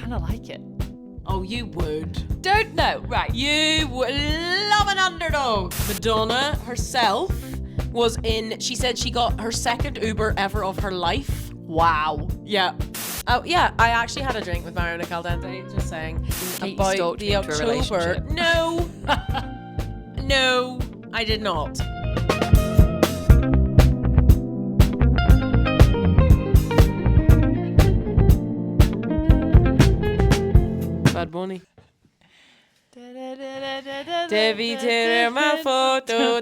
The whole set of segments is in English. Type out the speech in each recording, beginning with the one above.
kind of like it. Oh, you would. Don't know. Right. You would love an underdog. Madonna herself she said she got her second Uber ever of her life. Wow. Yeah. Oh, yeah. I actually had a drink with Mariona Caldente, just saying. About stalked the me into a October. relationship. No. No, I did not. Bad Bunny. Devi tere ma photo.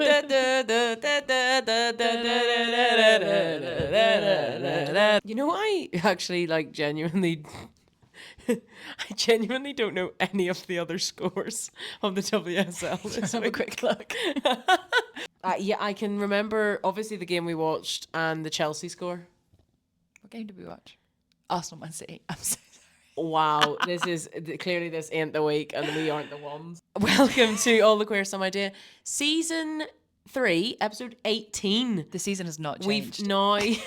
You know, I actually genuinely I genuinely don't know any of the other scores of the WSL this Have a week. quick look. Yeah, I can remember obviously the game we watched and the Chelsea score. What game did we watch? Arsenal Man City. I'm so sorry. Wow, clearly this ain't the week and we aren't the ones. Welcome to All the Queer Some Idea. Season 3, episode 18. The season has not changed. We've now Is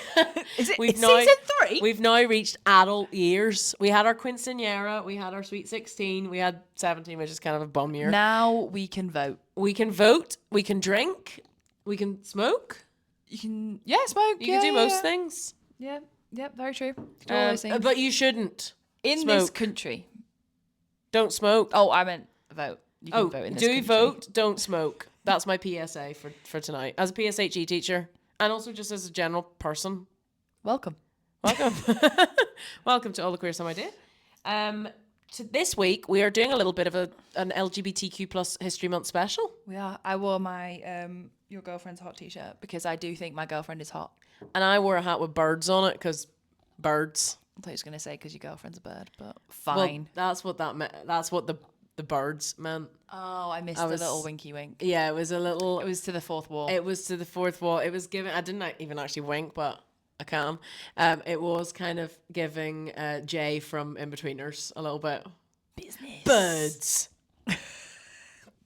it we've it's now, season 3? We've now reached adult years. We had our quinceañera, we had our sweet 16, we had 17, which is kind of a bum year. Now we can vote. We can vote, we can drink, we can smoke. You can smoke. You can do most things. Yeah, very true. You can do all those things. But you shouldn't. In smoke. this country. Don't smoke. Oh, I meant vote. You can vote in this country. Vote, don't smoke. That's my PSA for tonight. As a PSHE teacher and also just as a general person. Welcome. Welcome to All the Queer Some Idea. To this week, we are doing a little bit of an LGBTQ plus History Month special. We are. I wore my Your Girlfriend's Hot t-shirt because I do think my girlfriend is hot. And I wore a hat with birds on it because birds. I thought you were going to say because your girlfriend's a bird, but fine. Well, that's what that meant. That's what the birds meant. Oh, I missed the little winky wink. Yeah, it was a little. It was to the fourth wall. It was to the fourth wall. It was giving. I didn't even actually wink, but I can. It was kind of giving Jay from In-Betweeners a little bit. Business. Birds.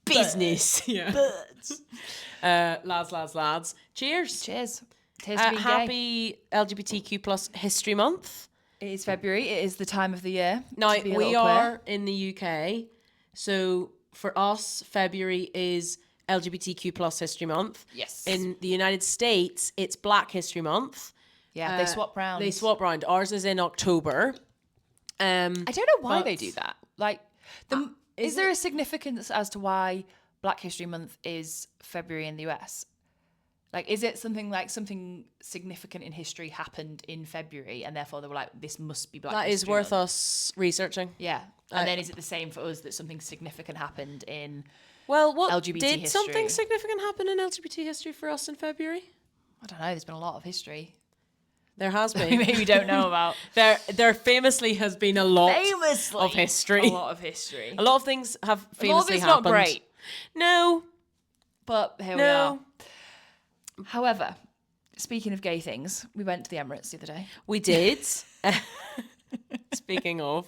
Business. Yeah. Birds. Lads. Cheers. Cheers. Cheers to being happy LGBTQ plus History Month. It is February. It is the time of the year. Now, we are in the UK. So for us, February is LGBTQ plus History Month. Yes. In the United States, it's Black History Month. Yeah, they swap round. Ours is in October. I don't know why they do that. Is there a significance as to why Black History Month is February in the US? Is it something significant in history happened in February and therefore they were like, this must be Black History Month? That is worth us researching. Yeah. And then is it the same for us that something significant happened in LGBT history? Did something significant happen in LGBT history for us in February? I don't know. There's been a lot of history. There has been. Maybe we don't know about. There famously has been a lot of history. A lot of history. A lot of things have famously happened. Not great. No. But here we are. However, speaking of gay things, we went to the Emirates the other day. We did. Speaking of,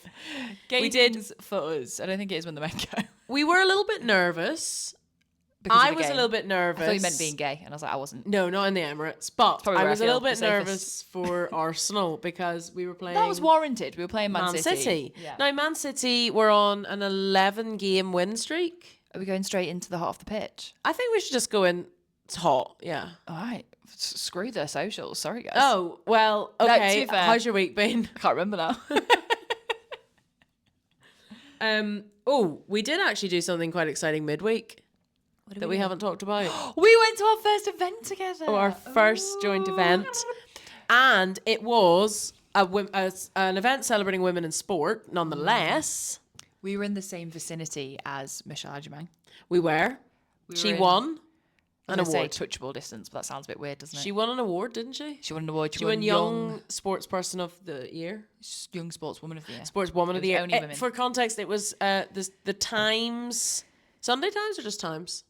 gay things for us. I don't think it is when the men go. We were a little bit nervous. I was a little bit nervous. I thought you meant being gay, and I was like, I wasn't. No, not in the Emirates. But I was a little bit nervous for Arsenal because we were playing. That was warranted. We were playing Man City. Yeah. Now, Man City were on an 11-game win streak. Are we going straight into the hot of the pitch? I think we should just go in. It's hot, yeah. All right. Screw their socials. Sorry, guys. Oh, well, okay. No, how's your week been? I can't remember now. We did actually do something quite exciting midweek that we haven't talked about. We went to our first event together. Our first joint event. And it was an event celebrating women in sport, nonetheless. We were in the same vicinity as Michelle Adjumang. We were. She won. An award. Touchable distance, but that sounds a bit weird, doesn't it? She won an award, didn't she? She won an award. She won Young Sportsperson of the Year. Young Sportswoman of the Year. Sportswoman of the Year. Only women. For context, it was the Times, Sunday Times or just Times?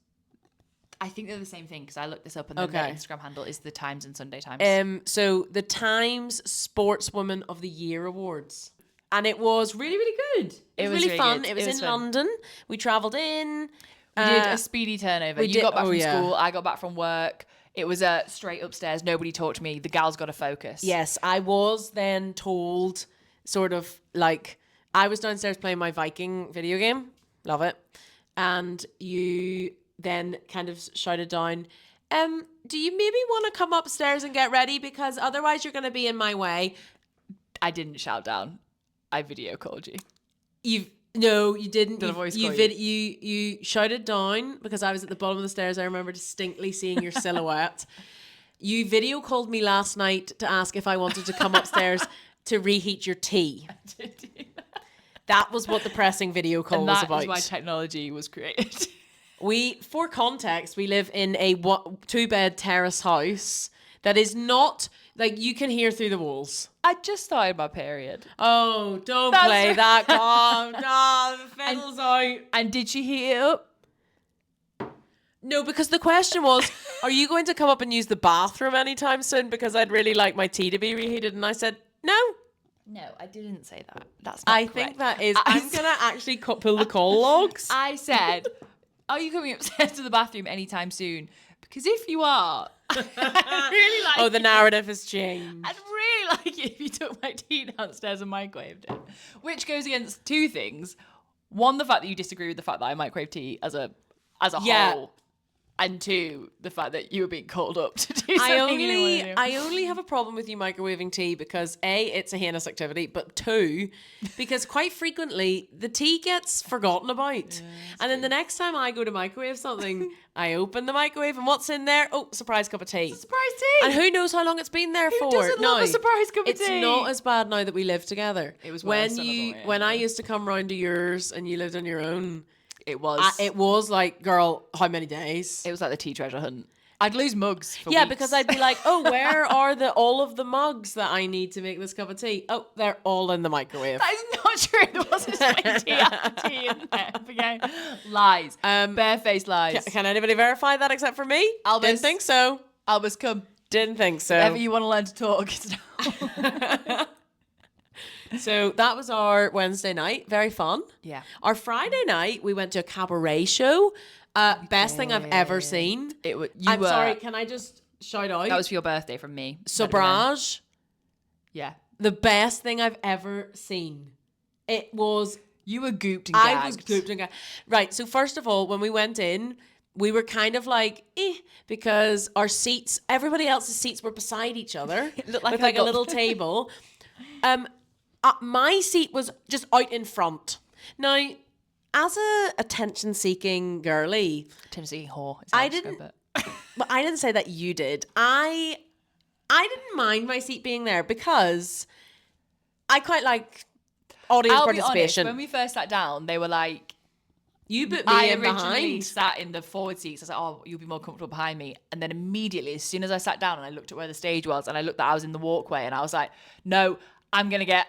I think they're the same thing because I looked this up and then their Instagram handle is the Times and Sunday Times. So the Times Sportswoman of the Year Awards. And it was really, really good. It was really fun. Good. It was in London. We travelled in. We did a speedy turnover. You got back from school. I got back from work. It was straight upstairs. Nobody talked to me. The gal's got to focus. Yes, I was then told sort of like I was downstairs playing my Viking video game. Love it. And you then kind of shouted down, do you maybe want to come upstairs and get ready? Because otherwise you're going to be in my way. I didn't shout down. I video called you. No, you didn't. Did I voice call you shouted down because I was at the bottom of the stairs. I remember distinctly seeing your silhouette. You video called me last night to ask if I wanted to come upstairs to reheat your tea. I did do that. That was what the pressing video call was about. That is why technology was created. For context, we live in a 2-bed terrace house that is not, like, you can hear through the walls. I just started my period. Oh, don't That's play right. that. God, no, the fiddle's out. And did she heat it up? No, because the question was, are you going to come up and use the bathroom anytime soon? Because I'd really like my tea to be reheated. And I said, no. No, I didn't say that. That's not correct. Think that is, I'm going to actually pull the call logs. I said, are you coming upstairs to the bathroom anytime soon? Because if you are, I'd really like the narrative has changed. I'd really like it if you took my tea downstairs and microwaved it. Which goes against two things. One, the fact that you disagree with the fact that I microwave tea as a whole. And two, the fact that you were being called up to do something. I only have a problem with you microwaving tea because A, it's a heinous activity, but two, because quite frequently the tea gets forgotten about. And then the next time I go to microwave something, I open the microwave and what's in there? Oh, surprise cup of tea. Surprise tea. And who knows how long it's been there for? Who doesn't love a surprise cup of tea? It's not as bad now that we live together. It was worse when I used to come round to yours and you lived on your own. It was. It was like, girl, how many days? It was like the tea treasure hunt. I'd lose mugs for Yeah, weeks. because I'd be like, oh, where are all of the mugs that I need to make this cup of tea? Oh, they're all in the microwave. That is not true. There wasn't so much tea in there. Okay. Lies. Barefaced lies. Can anybody verify that except for me? Albus. Didn't think so. Albus, come. Didn't think so. Whenever you want to learn to talk, it's now. So that was our Wednesday night. Very fun. Yeah. Our Friday night, we went to a cabaret show. Best thing I've ever seen. I'm sorry, can I just shout out? That was for your birthday from me. Sobrage. Yeah. The best thing I've ever seen. It was... You were gooped and gagged. I was gooped and gagged. Right, so first of all, when we went in, we were kind of like, because our seats, everybody else's seats were beside each other. It looked like with like a little table. My seat was just out in front. Now, as a attention-seeking girly... Attention-seeking whore. I didn't say that you did. I didn't mind my seat being there because I quite like audience participation. Honest, when we first sat down, they were like... You put me in behind. I originally sat in the forward seats. I was like, oh, you'll be more comfortable behind me. And then immediately, as soon as I sat down and I looked at where the stage was and I looked that I was in the walkway and I was like, no, I'm gonna get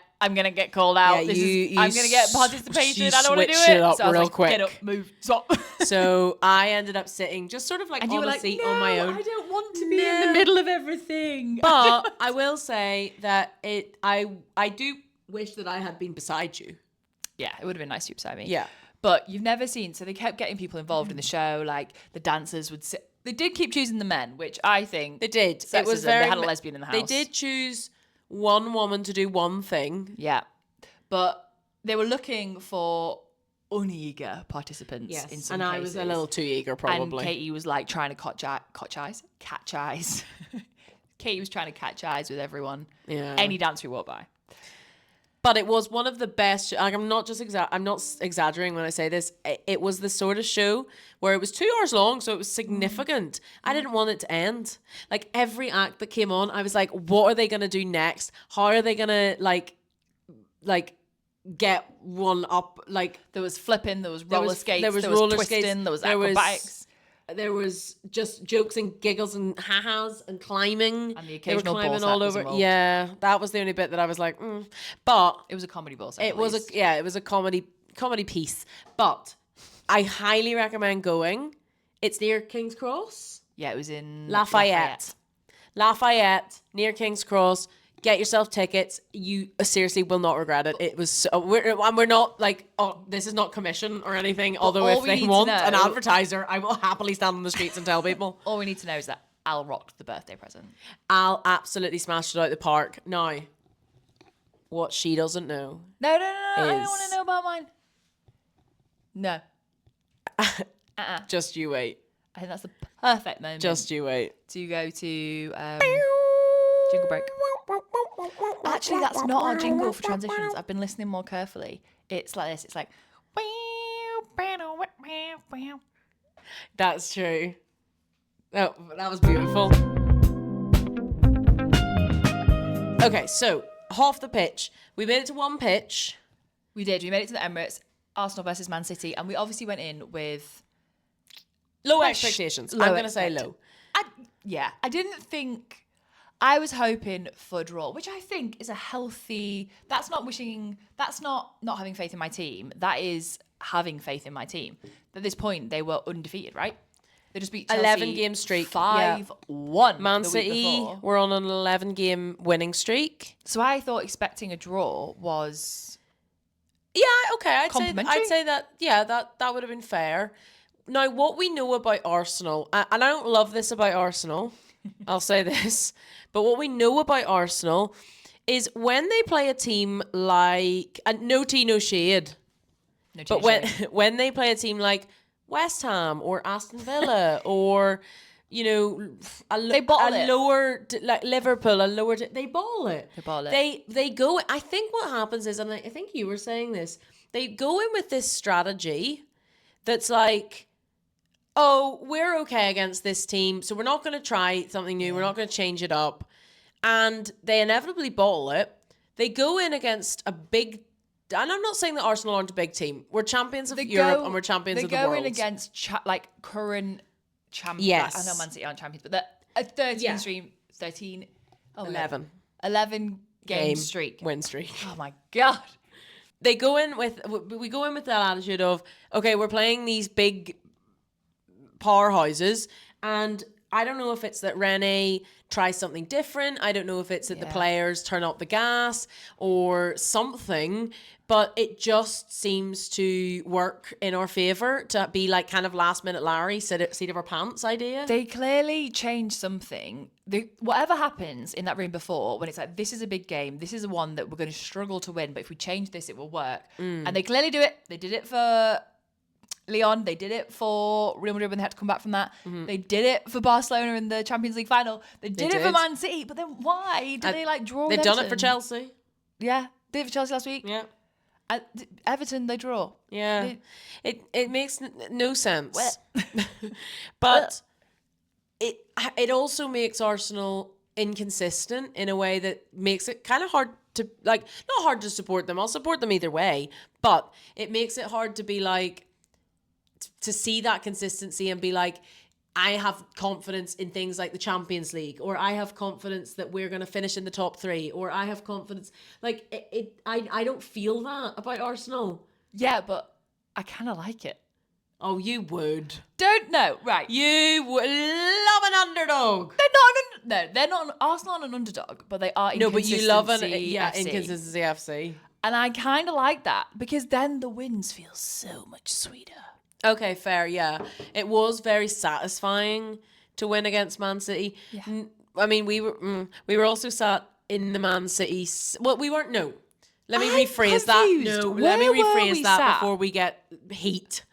called out. Yeah, I'm gonna get participation. I don't want to do switched it up So I was real like, quick. Get up, move, stop. So I ended up sitting just sort of like And on you were a like, seat no, on my own. I don't want to be in the middle of everything. But I will say that I do wish that I had been beside you. Yeah, it would have been nice to be beside me. Yeah. But you've never seen, so they kept getting people involved in the show, like the dancers would sit. They did keep choosing the men, which I think They did. Sexism. It was They had a lesbian in the house. They did choose one woman to do one thing. Yeah. But they were looking for uneager participants in some and cases. I was a little too eager, probably. And Katie was like trying to catch eyes. Katie was trying to catch eyes with everyone. Yeah. Any dancer who walked by. But it was one of the best. Like, I'm not exaggerating when I say this. It was the sort of show where it was 2 hours long, so it was significant. I didn't want it to end. Like every act that came on, I was like, "What are they gonna do next? How are they gonna like get one up?" Like There was flipping, there was roller skates, there was roller twisting, skates, there was acrobatics. There was just jokes and giggles and ha-has and climbing. And the occasional they were climbing ball all sack was over. involved. Yeah, that was the only bit that I was like, But It was a comedy ball. it was a comedy piece. But I highly recommend going. It's near King's Cross. Yeah, it was in Lafayette, near King's Cross. Get yourself tickets. You seriously will not regret it. It was so, we're not like, oh, this is not commission or anything. Although all if we they need to want know- an advertiser, I will happily stand on the streets and tell people. All we need to know is that Al rocked the birthday present. Al absolutely smashed it out of the park. Now, what she doesn't know. No. I don't want to know about mine. No. Just you wait. I think that's the perfect moment. Just you wait. To go to jingle break. Actually, that's not our jingle for transitions. I've been listening more carefully. It's like this. It's like. That's true. Oh, that was beautiful. Okay, so half the pitch. We made it to one pitch. We did. We made it to the Emirates. Arsenal versus Man City, and we obviously went in with low expectations. I'm going to say low. I didn't think. I was hoping for a draw, which I think is a healthy. That's not not having faith in my team. That is having faith in my team. At this point, they were undefeated, right? They just beat Chelsea 11-game streak. 5-1. Man City were on an 11-game winning streak. So I thought expecting a draw was. Yeah, okay. Complimentary? I'd say that. Yeah, that would have been fair. Now, what we know about Arsenal, and I don't love this about Arsenal. I'll say this, but what we know about Arsenal is when they play a team like, and no tea, no shade. No But when they play a team like West Ham or Aston Villa or, you know, lower, like Liverpool, they ball it. They ball it. They go, I think what happens is, and I think you were saying this, they go in with this strategy that's like, oh, we're okay against this team, so we're not going to try something new. We're not going to change it up. And they inevitably ball it. They go in against a big. And I'm not saying that Arsenal aren't a big team. We're champions of Europe and we're champions of the world. They go in against current champions. Yes. I know Man City aren't champions, but a 11 game streak. Win streak. Oh my God. We go in with that attitude of, okay, we're playing these big powerhouses, and I don't know if it's that Rene tries something different. I don't know if it's that the players turn up the gas or something, but it just seems to work in our favour to be like kind of last minute Larry, seat of our pants idea. They clearly changed something. Whatever happens in that room before, when it's like, this is a big game, this is one that we're going to struggle to win, but if we change this, it will work. And they clearly do it. They did it for Leon, they did it for Real Madrid when they had to come back from that. They did it for Barcelona in the Champions League final. They did it for Man City, but then why did they like draw? They've Everton? done it for Chelsea. Yeah, did it for Chelsea last week. Yeah, Everton they draw. Yeah, it makes no sense. But it also makes Arsenal inconsistent in a way that makes it kind of hard to not hard to support them. I'll support them either way, but it makes it hard to be like. To see that consistency and be like, I have confidence in things like the Champions League, or I have confidence that we're going to finish in the top 3, or I have confidence. Like, I don't feel that about Arsenal. Yeah, but I kind of like it. Oh, you would. Don't know, right. You would love an underdog. They're not Arsenal aren't an underdog, but they are inconsistency. No, but you love inconsistency FC. And I kind of like that, because then the wins feel so much sweeter. Okay, fair, yeah. It was very satisfying to win against Man City. Yeah. I mean, we were also sat in the Man City. Well, we weren't. No, let me rephrase that. No, let me rephrase that before we get heat.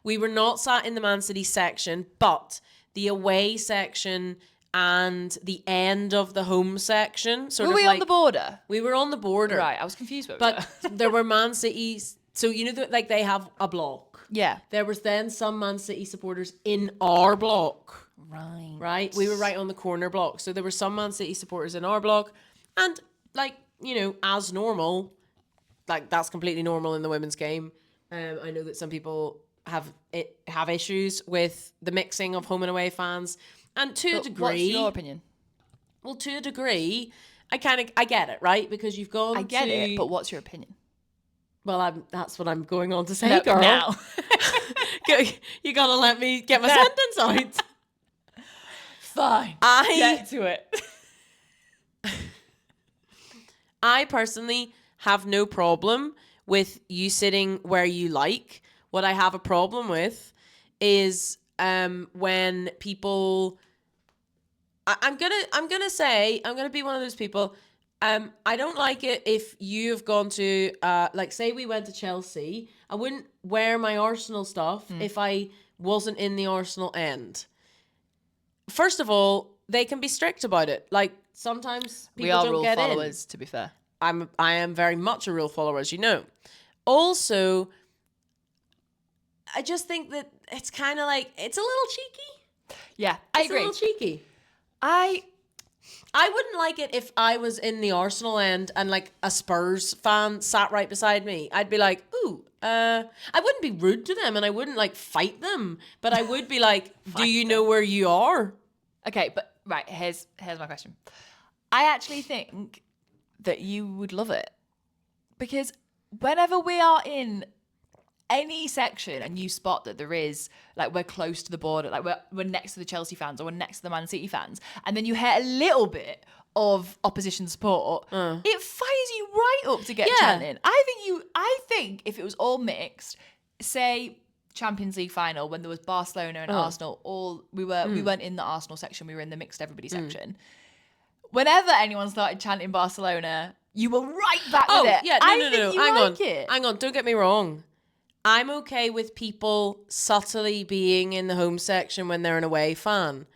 We were not sat in the Man City section, but the away section and the end of the home section. Were we on the border? We were on the border. Right, I was confused. But there were Man City's. So you know, like they have a block. Yeah. There was then some Man City supporters in our block. Right. We were right on the corner block. So there were some Man City supporters in our block. And, like, you know, as normal, like, that's completely normal in the women's game. I know that some people have issues with the mixing of home and away fans. And to a degree... What's your opinion? Well, to a degree, I get it, right? Because you've gone I get it, but what's your opinion? Well, that's what I'm going on to say, girl. Now. You gotta let me get my sentence out. Fine. Get to it. I personally have no problem with you sitting where you like. What I have a problem with is when people. I'm gonna be one of those people. I don't like it if you've gone to, like, say we went to Chelsea. I wouldn't wear my Arsenal stuff if I wasn't in the Arsenal end. First of all, they can be strict about it. Like, sometimes We people are don't rule get followers, to be fair. in. I am very much a rule follower, as you know. Also, I just think that it's kind of like, it's a little cheeky. Yeah, I It's agree. a little cheeky. I wouldn't like it if I was in the Arsenal end and like a Spurs fan sat right beside me. I'd be like, ooh, I wouldn't be rude to them and I wouldn't like fight them, but I would be like, do you know where you are? Okay, but right, here's my question. I actually think that you would love it, because whenever we are in any section and you spot that there is, like, we're close to the border, like we're next to the Chelsea fans or we're next to the Man City fans, and then you hear a little bit of opposition support, it fires you right up to get chanting. I think if it was all mixed, say Champions League final when there was Barcelona and Arsenal, we weren't in the Arsenal section, we were in the mixed everybody section. Whenever anyone started chanting Barcelona, you were right back with it. Yeah, no. Hang on, don't get me wrong. I'm okay with people subtly being in the home section when they're an away fan,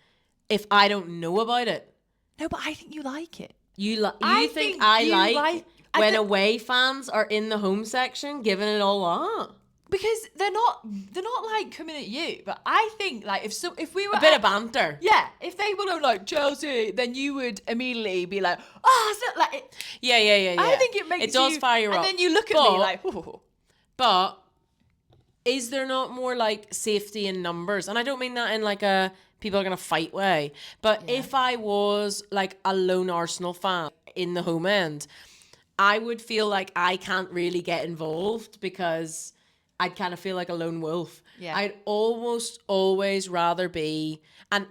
if I don't know about it. No, but I think you like it. You I think think I you like when away fans are in the home section giving it all up? Because they're not like coming at you, but I think like if we were A bit of banter. Yeah, if they were like Chelsea, then you would immediately be like, oh, it's not like it. Yeah. I think it makes it does you, fire up. and then you look at me like, ooh. But is there not more like safety in numbers? And I don't mean that in like a people are gonna fight way. But if I was like a lone Arsenal fan in the home end, I would feel like I can't really get involved because I'd kind of feel like a lone wolf. Yeah. I'd almost always rather be, and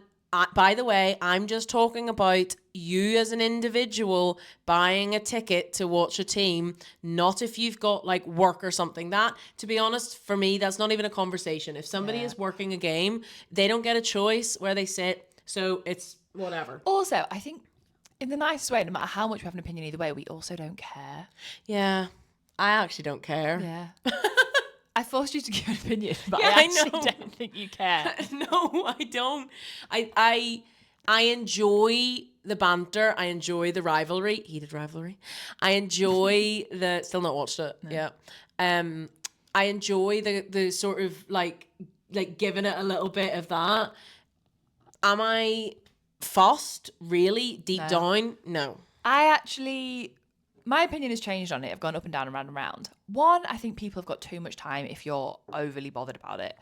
by the way, I'm just talking about you as an individual buying a ticket to watch a team, not if you've got like work or something. That, to be honest, for me, that's not even a conversation. If somebody is working a game, they don't get a choice where they sit. So it's whatever. Also, I think in the nicest way, no matter how much we have an opinion either way, we also don't care. Yeah. I actually don't care. Yeah. I forced you to give an opinion, but Yeah, I actually know. don't think you care. No, I don't. I enjoy the banter. I enjoy the rivalry, heated rivalry. I enjoy the still not watched it. No. Yeah. I enjoy the sort of like giving it a little bit of that. Am I fussed really deep down? No. My opinion has changed on it. I've gone up and down and round and round. One, I think people have got too much time if you're overly bothered about it.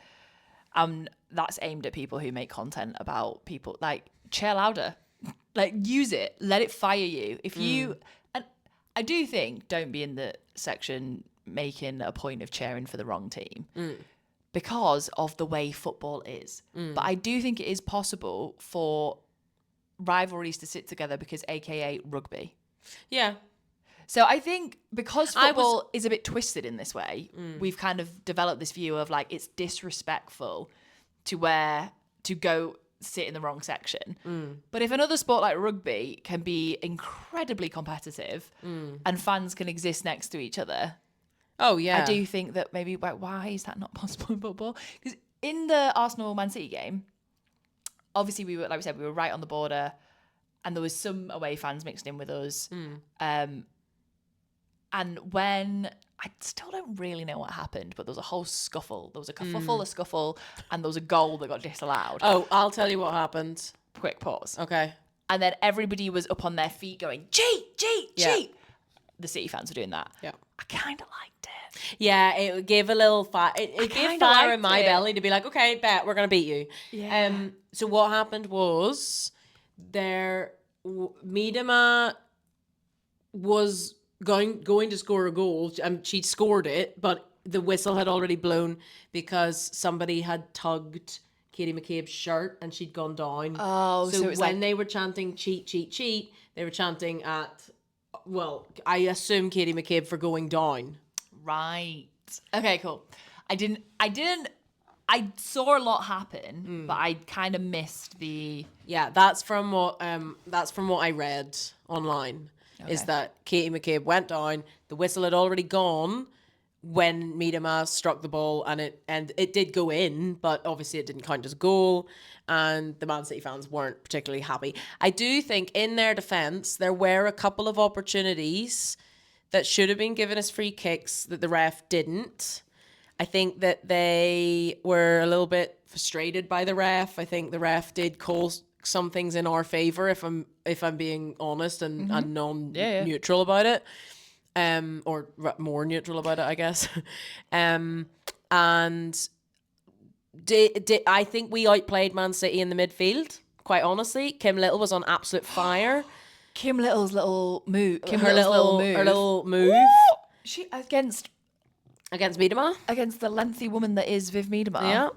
That's aimed at people who make content about people. Like, cheer louder. Like, use it. Let it fire you. If you... And I do think, don't be in the section making a point of cheering for the wrong team. Because of the way football is. But I do think it is possible for rivalries to sit together because AKA rugby. Yeah. So I think because football is a bit twisted in this way, we've kind of developed this view of like it's disrespectful to go sit in the wrong section. But if another sport like rugby can be incredibly competitive and fans can exist next to each other, oh yeah, I do think that maybe why is that not possible in football? Because in the Arsenal Man City game, obviously we were, like we said, we were right on the border, and there was some away fans mixed in with us. And when I still don't really know what happened, but there was a whole scuffle. There was a kerfuffle, a scuffle, and there was a goal that got disallowed. Oh, I'll tell you what happened. Quick pause. Okay. And then everybody was up on their feet going, cheat, cheat, cheat. The City fans were doing that. Yeah. I kind of liked it. Yeah, it gave a little fire. It gave fire in my belly to be like, okay, bet we're gonna beat you. Yeah. So what happened was Miedema was going to score a goal, and she'd scored it, but the whistle had already blown because somebody had tugged Katie McCabe's shirt and she'd gone down. Oh, so it was when they were chanting cheat, cheat, cheat, they were chanting at, well, I assume Katie McCabe for going down. Right. Okay, cool. I saw a lot happen, but I kind of missed the... Yeah, that's from what I read online. is that Katie McCabe went down, the whistle had already gone when Miedema struck the ball, and it did go in, but obviously it didn't count as a goal, and the Man City fans weren't particularly happy. I do think in their defence, there were a couple of opportunities that should have been given as free kicks that the ref didn't. I think that they were a little bit frustrated by the ref. I think the ref did call some things in our favour, if I'm being honest and non-neutral about it. Or more neutral about it, I guess. And I think we outplayed Man City in the midfield, quite honestly. Kim Little was on absolute fire. Kim Little's little move. Her little move. She against Miedema. Against the lengthy woman that is Viv Miedema.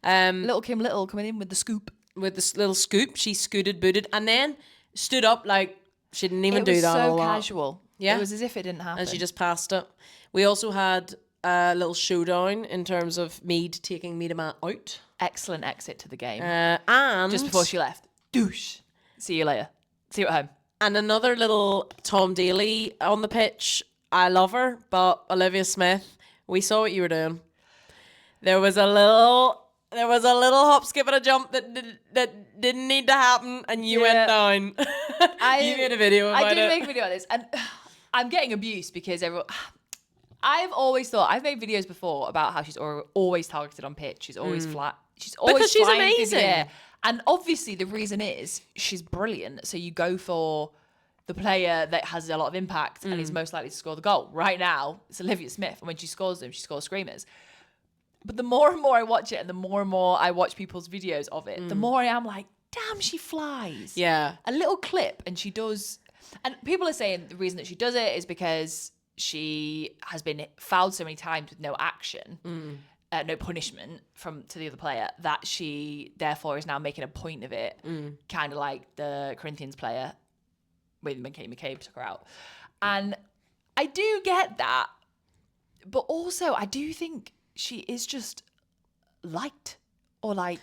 Yeah. Little Kim Little coming in with the scoop. With this little scoop, she scooted, booted, and then stood up like she didn't even do that. It was so casual. Yeah. It was as if it didn't happen. And she just passed it. We also had a little showdown in terms of Mead taking Miedema out. Excellent exit to the game. And just before she left, douche. See you later. See you at home. And another little Tom Daly on the pitch. I love her, but Olivia Smith, we saw what you were doing. There was a little hop, skip, and a jump that didn't need to happen, and you went down. You made a video about it. I did make a video of this, and I'm getting abuse because I've always thought, I've made videos before about how she's always targeted on pitch. She's always flat. She's always because she's flying amazing. through the air. And obviously the reason is she's brilliant. So you go for the player that has a lot of impact and is most likely to score the goal. Right now, it's Olivia Smith. And when she scores them, she scores screamers. But the more and more I watch it and the more and more I watch people's videos of it, the more I am like, damn, she flies. Yeah. A little clip and she does. And people are saying the reason that she does it is because she has been fouled so many times with no action, no punishment to the other player, that she therefore is now making a point of it, kind of like the Corinthians player when Katie McCabe took her out. And I do get that, but also I do think she is just light or not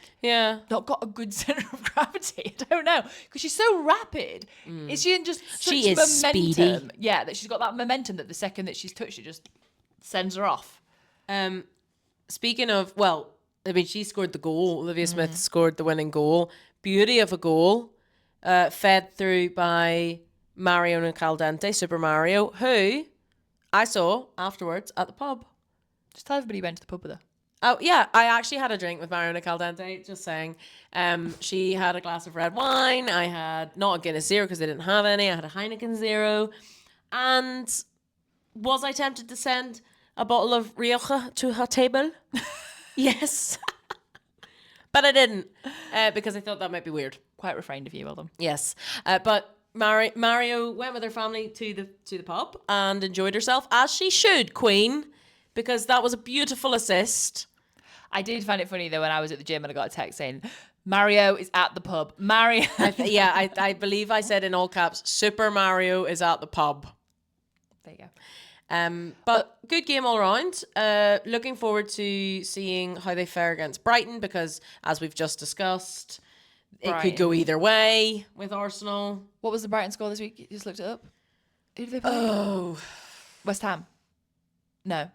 got a good center of gravity. I don't know, because she's so rapid. Is she in just such she is momentum? Speedy. Yeah, that she's got that momentum that the second that she's touched it just sends her off. Speaking of, well, I mean, she scored the goal. Olivia Smith scored the winning goal. Beauty of a goal, fed through by Mario Caldente, Super Mario, who I saw afterwards at the pub. Just tell everybody you went to the pub with her. Oh, yeah. I actually had a drink with Mariona Caldente, just saying. She had a glass of red wine. I had not a Guinness Zero because they didn't have any. I had a Heineken Zero. And was I tempted to send a bottle of Rioja to her table? Yes. But I didn't because I thought that might be weird. Quite refrained of you, well done. Yes. But Mario went with her family to the pub and enjoyed herself, as she should, Queen, because that was a beautiful assist. I did find it funny though when I was at the gym and I got a text saying Mario is at the pub. Mario. I believe I said in all caps, Super Mario is at the pub. There you go. But good game all around. Looking forward to seeing how they fare against Brighton, because as we've just discussed, it could go either way with Arsenal. What was the Brighton score this week? You just looked it up. Who did they play? Oh, West Ham. No.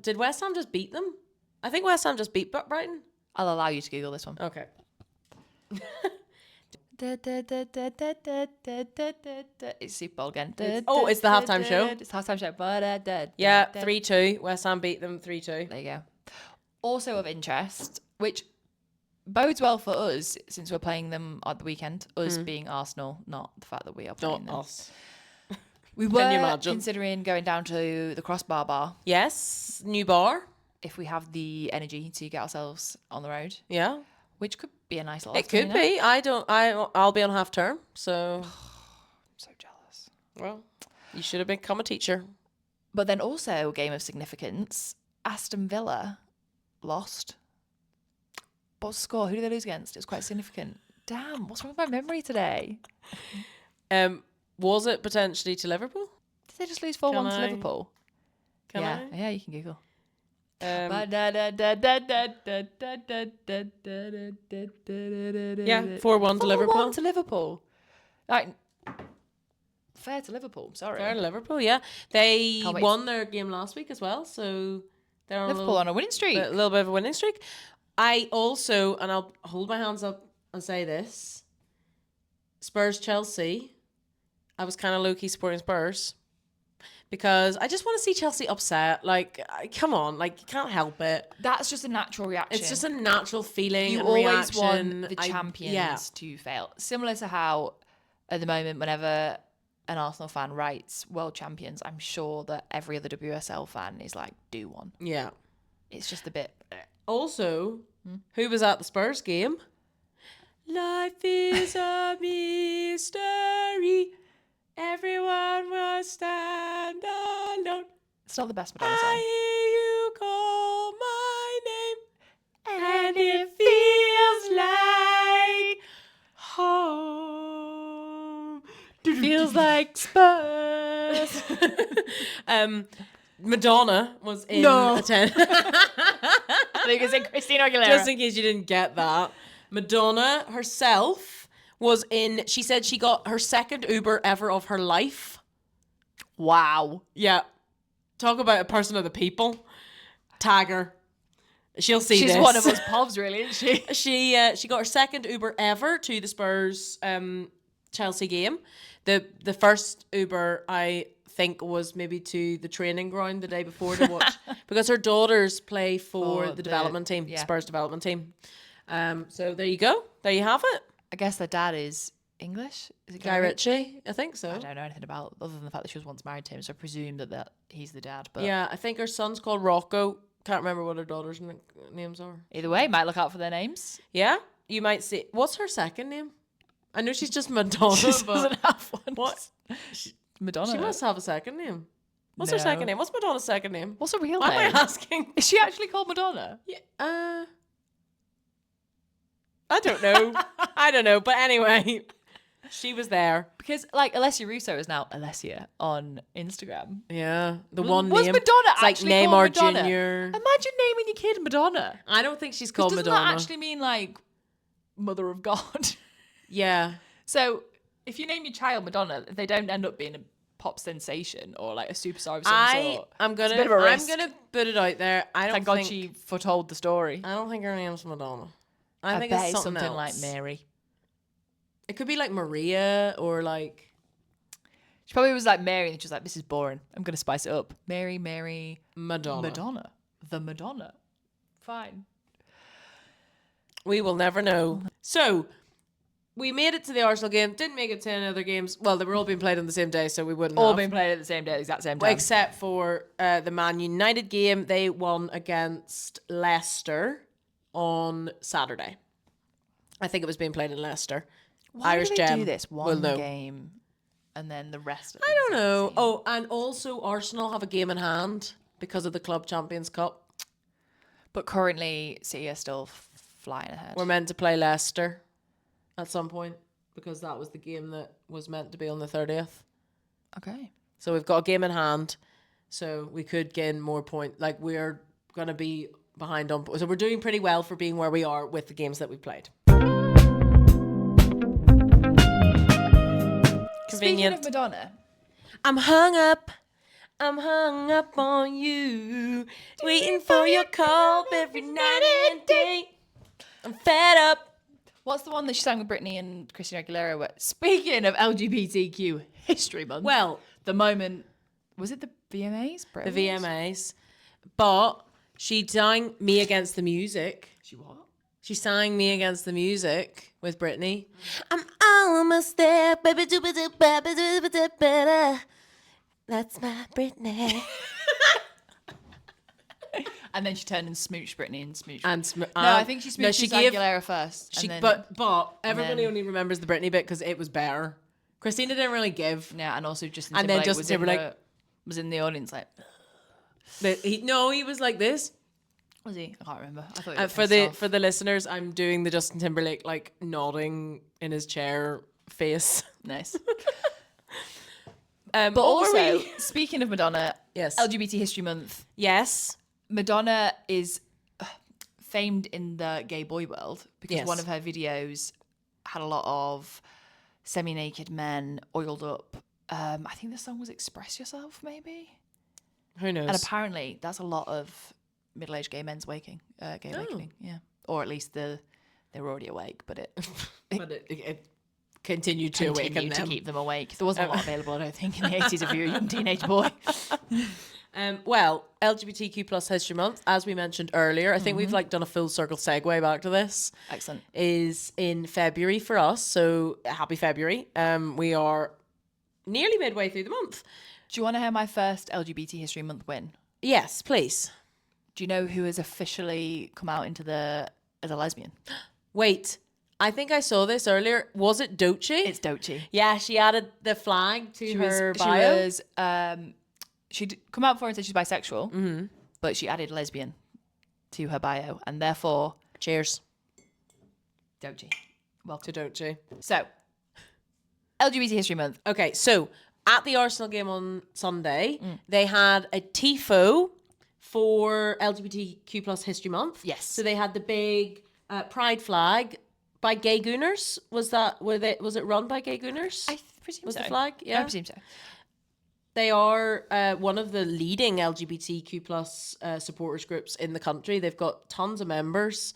Did West Ham just beat them? I think West Ham just beat Brighton. I'll allow you to Google this one. Okay. It's Super Bowl again. It's the halftime show. It's the halftime show. Yeah, 3-2. West Ham beat them 3-2. There you go. Also of interest, which bodes well for us since we're playing them at the weekend, us being Arsenal, not the fact that we are playing them. Not us. We were considering going down to the Crossbar Bar. Yes, new bar. If we have the energy to get ourselves on the road. Yeah. Which could be a nice little It could be. I'll be on half term, so. I'm so jealous. Well, you should have become a teacher. But then also, game of significance, Aston Villa lost. What's the score? Who did they lose against? It was quite significant. Damn, what's wrong with my memory today? Was it potentially to Liverpool? Did they just lose 4-1 to Liverpool? Can I? Yeah, you can Google. Yeah, 4-1 to Liverpool. 4-1 to Liverpool. Like, fair to Liverpool. Sorry. Fair to Liverpool, yeah. They Can't wait. won their game last week as well, so they're on Liverpool on a winning streak. a little bit of a winning streak. I also, and I'll hold my hands up and say this, Spurs Chelsea, I was kind of low-key supporting Spurs because I just want to see Chelsea upset. Like, come on, like, you can't help it. That's just a natural reaction. It's just a natural feeling You and always reaction. want the champions to fail. Similar to how, at the moment, whenever an Arsenal fan writes world champions, I'm sure that every other WSL fan is like, do one. Yeah. It's just a bit... Also, who was at the Spurs game? Life is a mystery. Everyone must stand alone. It's not the best Madonna song. I hear you call my name, and it feels like home. Feels like Spurs. Madonna was in attendance. I think it's in Christina Aguilera. Just in case you didn't get that. Madonna herself was in, she said she got her second Uber ever of her life. Wow. Yeah. Talk about a person of the people. Tag her. She'll see She's this. one of us povs, really, isn't she? She got her second Uber ever to the Spurs Chelsea game. The first Uber, I think, was maybe to the training ground the day before to watch because her daughters play for the development team, Spurs development team. So there you go. There you have it. I guess their dad is English. Is it Guy Ritchie? I think so. I don't know anything about other than the fact that she was once married to him, so I presume that he's the dad. But Yeah, I think her son's called Rocco. Can't remember what her daughter's names are. either way, might look out for their names. Yeah, you might see. What's her second name? I know she's just Madonna. She but doesn't have one. What? Madonna. She must have a second name. What's her No. second name? What's Madonna's second name? What's her real Why am name? I asking? Is she actually called Madonna? Yeah, I don't know. I don't know. But anyway, she was there. Because like Alessia Russo is now Alessia on Instagram. Yeah, the Was one Madonna name. It's like actually called Neymar Madonna? Jr. Imagine naming your kid Madonna. I don't think she's 'Cause called doesn't Madonna. that actually mean like mother of God? Yeah. So if you name your child Madonna, they don't end up being a pop sensation or like a superstar of some sort. I'm It's a bit of a risk. gonna put it out there. I don't Thank God think she foretold the story. I don't think her name's Madonna. I think bet it's it's something, something like else. Mary. It could be like Maria or like She probably was like Mary and she was like, this is boring. I'm going to spice it up. Mary, Madonna. The Madonna. Fine. We will never know. So we made it to the Arsenal game. Didn't make it to any other games. Well, they were all being played on the same day, so we wouldn't All have. being played at the same day, at the exact same time. Except for the Man United game. They won against Leicester on Saturday. I think it was being played in Leicester. Why Irish do they Gem do this? will One know. game and then the rest of I don't know. Oh, and also Arsenal have a game in hand because of the Club Champions Cup. But currently, City are still flying ahead. We're meant to play Leicester at some point because that was the game that was meant to be on the 30th. Okay. So we've got a game in hand, so we could gain more points. Like we're going to be behind on. So we're doing pretty well for being where we are with the games that we've played. Speaking of Madonna, I'm hung up on you, waiting for your call every night and day. I'm fed up. what's the one that she sang with Britney and Christina Aguilera? Speaking of LGBTQ History Month. Well, the moment, was it the VMAs? the VMAs, but she sang Me Against the Music. She what? She sang Me Against the Music with Britney. I'm almost there, baby. That's my Britney. And then she turned and smooched Britney and smooched. No, I think she smooched Aguilera first. She, and then, but everybody then- only remembers the Britney bit because it was better. Christina didn't really give. yeah, and also Justin And then Timberlake Justin Timberlake- was in the audience like, But he was like this. was he? I can't remember. I thought he was For the listeners, I'm doing the Justin Timberlake like nodding in his chair face. nice. But But also, speaking of Madonna, yes, LGBT History Month, yes, Madonna is famed in the gay boy world because Yes. one of her videos had a lot of semi-naked men oiled up I think the song was Express Yourself, maybe. Who knows? And apparently that's a lot of middle-aged gay men's gay awakening. Yeah. Or at least they were already awake, but it continued to awaken continued to them. keep them awake. There wasn't a lot available, I don't think, in the 80s if you were a young teenage boy. Well, LGBTQ plus History Month, as we mentioned earlier, I think we've like done a full circle segue back to this. Excellent. Is in February for us, so happy February. We are nearly midway through the month. Do you want to hear my first LGBT History Month win? Yes, please. Do you know who has officially come out as a lesbian? Wait, I think I saw this earlier. Was it Doechii? It's Doechii. Yeah, she added the flag to her bio. She'd come out before and said she's bisexual, but she added lesbian to her bio, and therefore, cheers. Doechii. Welcome To Doechii. So, LGBT History Month. Okay, so at the Arsenal game on Sunday, they had a TIFO for LGBTQ plus History Month. Yes. So they had the big pride flag by gay gooners. Was it run by gay gooners? I presume was so. the flag? Yeah. I presume so. They are one of the leading LGBTQ plus supporters groups in the country. They've got tons of members.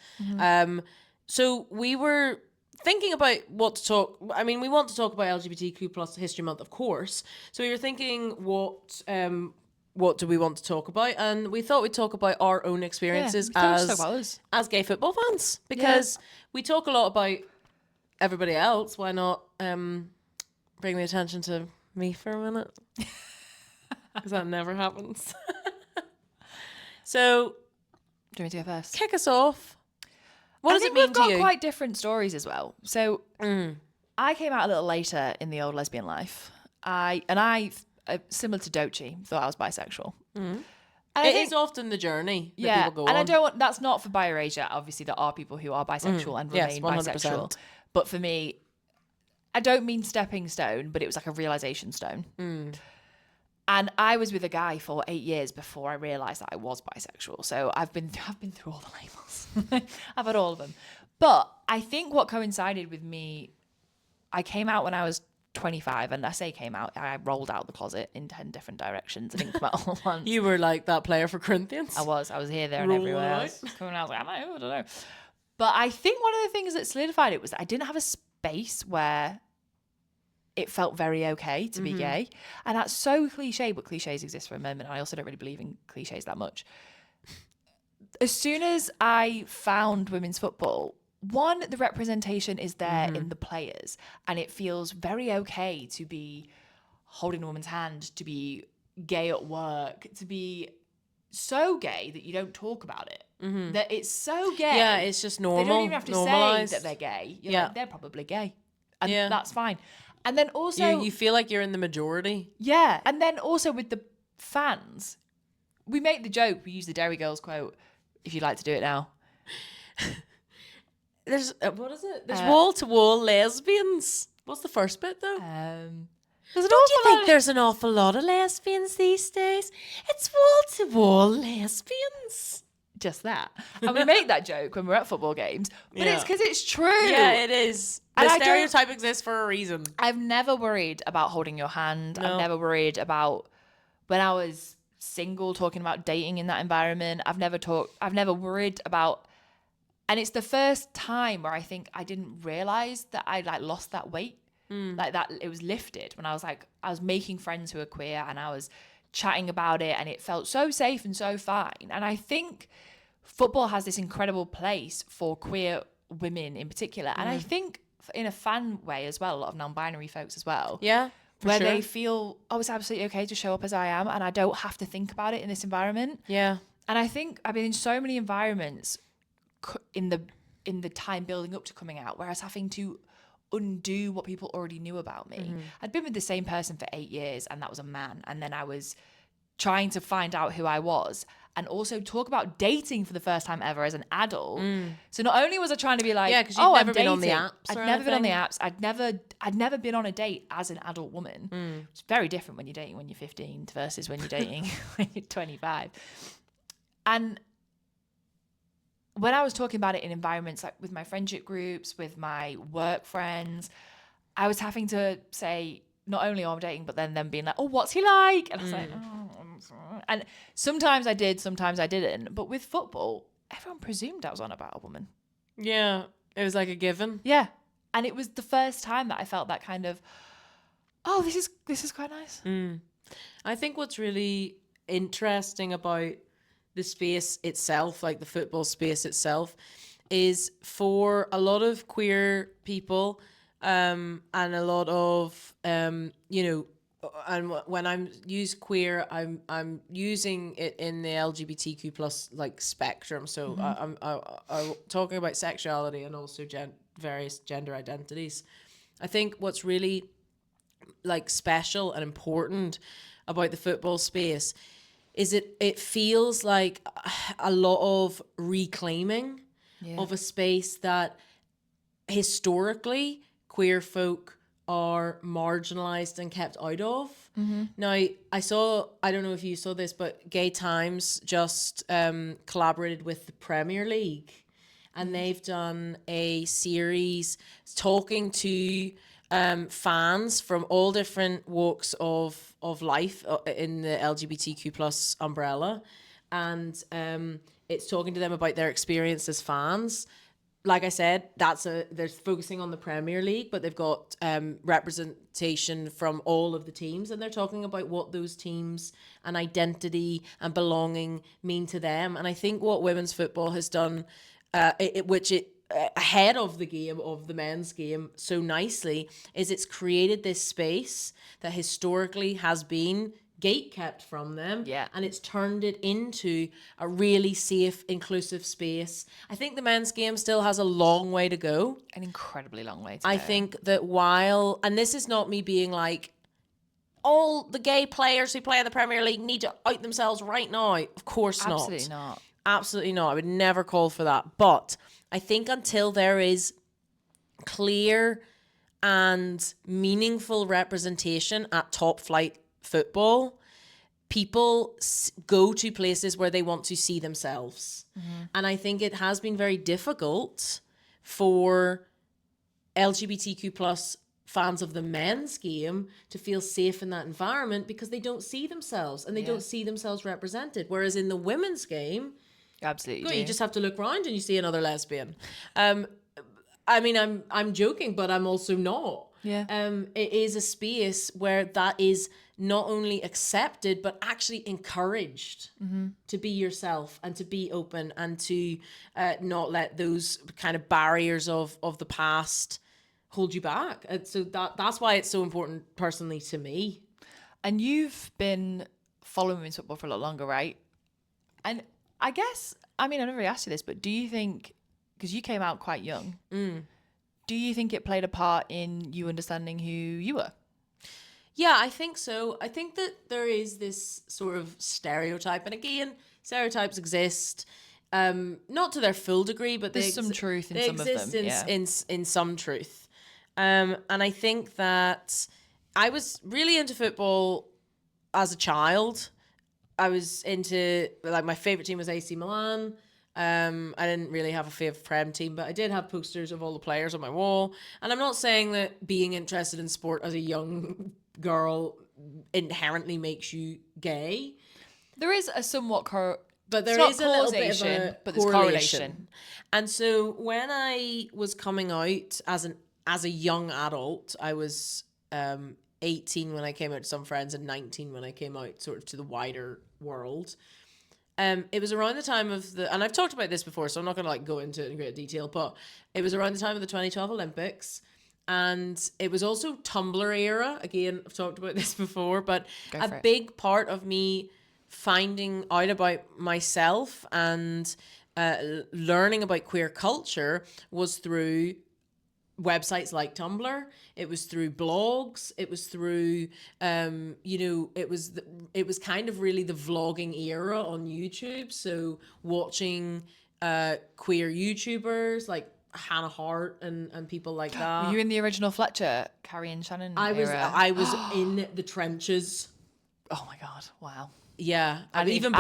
So we were thinking about what to talk. I mean, we want to talk about LGBTQ plus History Month, of course. So we were thinking, what do we want to talk about? And we thought we'd talk about our own experiences as gay football fans, because we talk a lot about everybody else. Why not bring the attention to me for a minute? Because that never happens. So, do you want me to go first? Kick us off. What does it mean to you? We've got quite different stories as well. So, I came out a little later in the old lesbian life. I similar to Doechii, thought I was bisexual. It is often the journey that people go on. And I don't want, that's not for bi erasure. Obviously, there are people who are bisexual and remain 100%. bisexual. But for me, I don't mean stepping stone, but it was like a realization stone. And I was with a guy for 8 years before I realized that I was bisexual. So I've been through all the labels. I've had all of them. But I think what coincided with me, I came out when I was 25, and I say came out, I rolled out the closet in 10 different directions. I didn't come out all at once. You were like that player for Corinthians. I was here, there, and everywhere. I was coming out, I was like, I don't know. But I think one of the things that solidified it was that I didn't have a space where it felt very okay to be gay. And that's so cliche, but cliches exist for a moment. I also don't really believe in cliches that much. As soon as I found women's football, one, the representation is there in the players, and it feels very okay to be holding a woman's hand, to be gay at work, to be so gay that you don't talk about it. That it's so gay. Yeah, it's just normal. They don't even have to normalized. say that they're gay. You're Yeah. like, they're probably gay. And that's fine. And then also... You feel like you're in the majority. Yeah. And then also with the fans, we make the joke, we use the Dairy Girls quote, if you'd like to do it now. There's, what is it? There's wall-to-wall lesbians. What's the first bit, though? Don't you think there's an awful lot of lesbians these days? It's wall-to-wall lesbians. Just that. And we make that joke when we're at football games, but it's because it's true. Yeah, it is. The And stereotype exists for a reason. I've never worried about holding your hand. No. I've never worried about when I was single talking about dating in that environment. I've never worried about, and it's the first time where I think I didn't realize that I like lost that weight. Like that it was lifted when I was making friends who are queer, and I was chatting about it, and it felt so safe and so fine. And I think football has this incredible place for queer women in particular, and I think in a fan way as well, a lot of non-binary folks as well. Yeah, where they feel, oh, it's absolutely okay to show up as I am, and I don't have to think about it in this environment. Yeah. And I think I've been in so many environments in the time building up to coming out, where I was having to undo what people already knew about me. I'd been with the same person for 8 years, and that was a man, and then I was trying to find out who I was, and also talk about dating for the first time ever as an adult. So not only was I trying to be like, because you'd never been on the apps. I'd never been on the apps. I'd never been on a date as an adult woman. It's very different when you're dating when you're 15 versus when you're dating when you're 25. And when I was talking about it in environments like with my friendship groups, with my work friends, I was having to say, not only on dating, but then them being like, oh, what's he like? And I was like, oh. And sometimes I did, sometimes I didn't. But with football, everyone presumed I was on about a woman. Yeah, it was like a given. Yeah. And it was the first time that I felt that kind of, oh, this is quite nice. I think what's really interesting about the space itself, like the football space itself, is for a lot of queer people, and a lot of you know, and when I'm use queer, I'm using it in the LGBTQ plus like spectrum. So I'm talking about sexuality and also various gender identities. I think what's really like special and important about the football space is it feels like a lot of reclaiming of a space that historically queer folk are marginalized and kept out of. Now, I don't know if you saw this, but Gay Times just collaborated with the Premier League, and they've done a series talking to fans from all different walks of life in the LGBTQ plus umbrella, and it's talking to them about their experience as fans. Like I said, they're focusing on the Premier League, but they've got representation from all of the teams, and they're talking about what those teams and identity and belonging mean to them. And I think what women's football has done, ahead of the game, of the men's game, so nicely, is it's created this space that historically has been gate kept from them, and it's turned it into a really safe, inclusive space. I think the men's game still has a long way to go, an incredibly long way to go. I think that while, and this is not me being like, all the gay players who play in the Premier League need to out themselves right now. Of course not. Absolutely not. Absolutely not. I would never call for that. But I think until there is clear and meaningful representation at top flight football, people go to places where they want to see themselves. And I think it has been very difficult for LGBTQ plus fans of the men's game to feel safe in that environment because they don't see themselves and they don't see themselves represented. Whereas in the women's game, absolutely, you just have to look around and you see another lesbian. I mean, I'm joking, but I'm also not. It is a space where that is not only accepted but actually encouraged to be yourself and to be open and to not let those kind of barriers of the past hold you back. And so that's why it's so important personally to me. And you've been following women's football for a lot longer, right? And I guess, I mean, I never really asked you this, but do you think, because you came out quite young, do you think it played a part in you understanding who you were? Yeah, I think so. I think that there is this sort of stereotype, and again, stereotypes exist, not to their full degree, but there's some truth in some of them. In some truth. And I think that I was really into football as a child. I was into, like, my favorite team was AC Milan. I didn't really have a favorite Prem team, but I did have posters of all the players on my wall. And I'm not saying that being interested in sport as a young girl inherently makes you gay. There is a somewhat but there is a little bit of but there's correlation. And so when I was coming out as a young adult, I was 18 when I came out to some friends and 19 when I came out sort of to the wider world. It was around the time of and I've talked about this before, so I'm not going to like go into it in great detail, but it was around the time of the 2012 Olympics. And it was also Tumblr era. Again, I've talked about this before, but a big part of me finding out about myself and learning about queer culture was through websites like Tumblr. It was through blogs. It was through, it was kind of really the vlogging era on YouTube. So watching queer YouTubers like Hannah Hart and people like that. Were you in the original Fletcher, Carrie and Shannon era? I was in the trenches. Oh my God! Wow. Yeah, even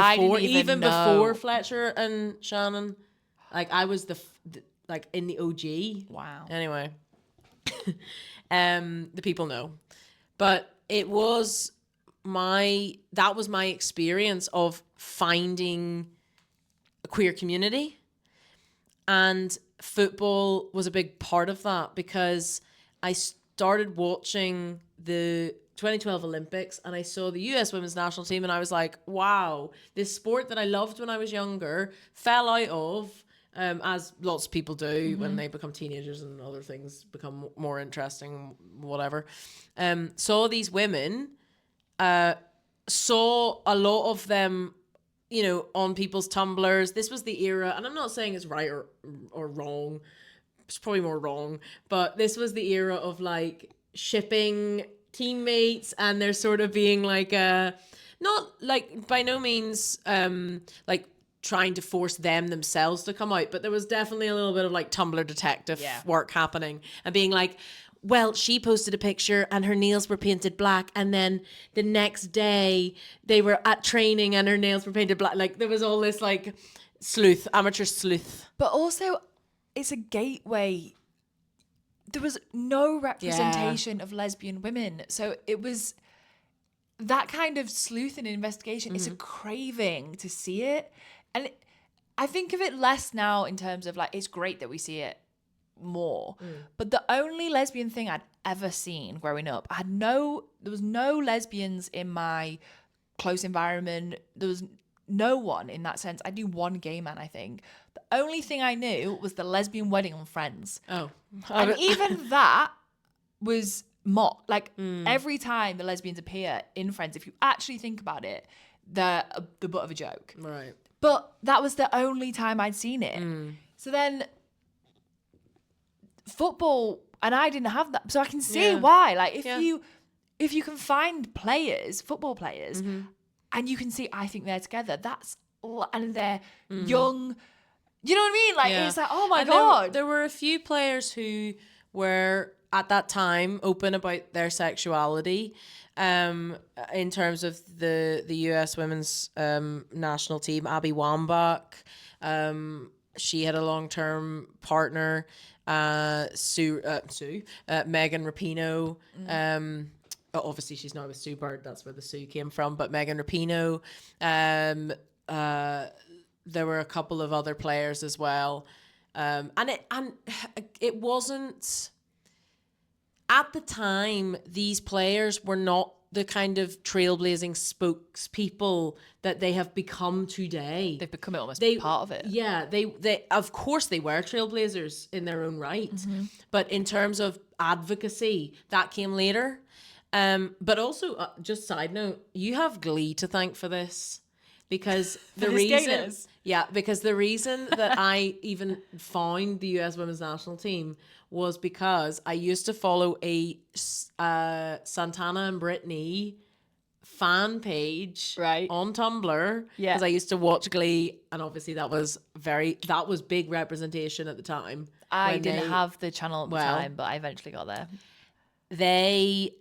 before Fletcher and Shannon, like I was like in the OG. Wow. Anyway, the people know, But it was that was my experience of finding a queer community. And football was a big part of that, because I started watching the 2012 Olympics and I saw the US women's national team and I was like, wow, this sport that I loved when I was younger fell out of, as lots of people do when they become teenagers and other things become more interesting, whatever. Saw these women, saw a lot of them, you know, on people's Tumblrs. This was the era, and I'm not saying it's right or wrong. It's probably more wrong, but this was the era of like shipping teammates, and they're sort of being like not like by no means like trying to force them themselves to come out, but there was definitely a little bit of like Tumblr detective work happening, and being like, well, she posted a picture and her nails were painted black, and then the next day they were at training and her nails were painted black. Like there was all this like amateur sleuth. But also, it's a gateway. There was no representation of lesbian women. So it was that kind of sleuth and investigation. It's a craving to see it. And I think of it less now in terms of like, it's great that we see it more. But the only lesbian thing I'd ever seen growing up, there was no lesbians in my close environment. There was no one in that sense. I knew one gay man, I think. The only thing I knew was the lesbian wedding on Friends. Oh. And even that was mocked. Like every time the lesbians appear in Friends, if you actually think about it, they're the butt of a joke. Right. But that was the only time I'd seen it. So then football, and I didn't have that. So I can see why. Like if you can find football players, and you can see, I think they're together. And they're young. You know what I mean? Like it's like, oh my God. There were a few players who were at that time open about their sexuality. In terms of the US women's national team, Abby Wambach, she had a long-term partner, Megan Rapinoe. Obviously she's now with Sue Bird, that's where the Sue came from, but Megan Rapinoe. There were a couple of other players as well, and it wasn't. At the time, these players were not the kind of trailblazing spokespeople that they have become today. They've become almost part of it. Yeah, they of course they were trailblazers in their own right, but in terms of advocacy, that came later. But also, just side note, you have Glee to thank for this. Because the reason that I even found the US women's national team was because I used to follow a Santana and Britney fan page on Tumblr, because I used to watch Glee, and obviously that was big representation at the time. I didn't have the channel at the time, but I eventually got there. They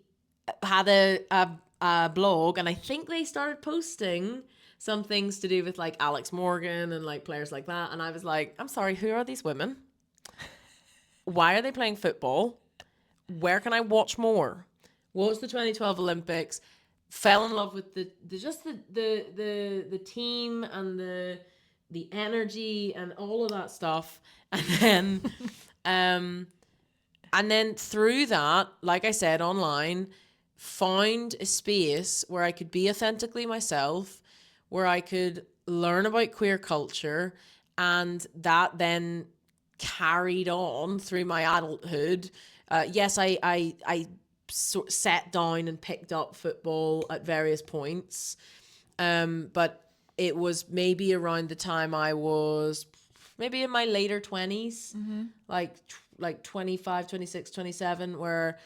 had a blog, and I think they started posting some things to do with like Alex Morgan and like players like that. And I was like, I'm sorry, who are these women? Why are they playing football? Where can I watch more? Watched the 2012 Olympics, fell in love with the team and the energy and all of that stuff. And then through that, like I said, online, found a space where I could be authentically myself, where I could learn about queer culture, and that then carried on through my adulthood. Yes, I sat down and picked up football at various points, but it was maybe around the time I was maybe in my later 20s, like 25, 26, 27, where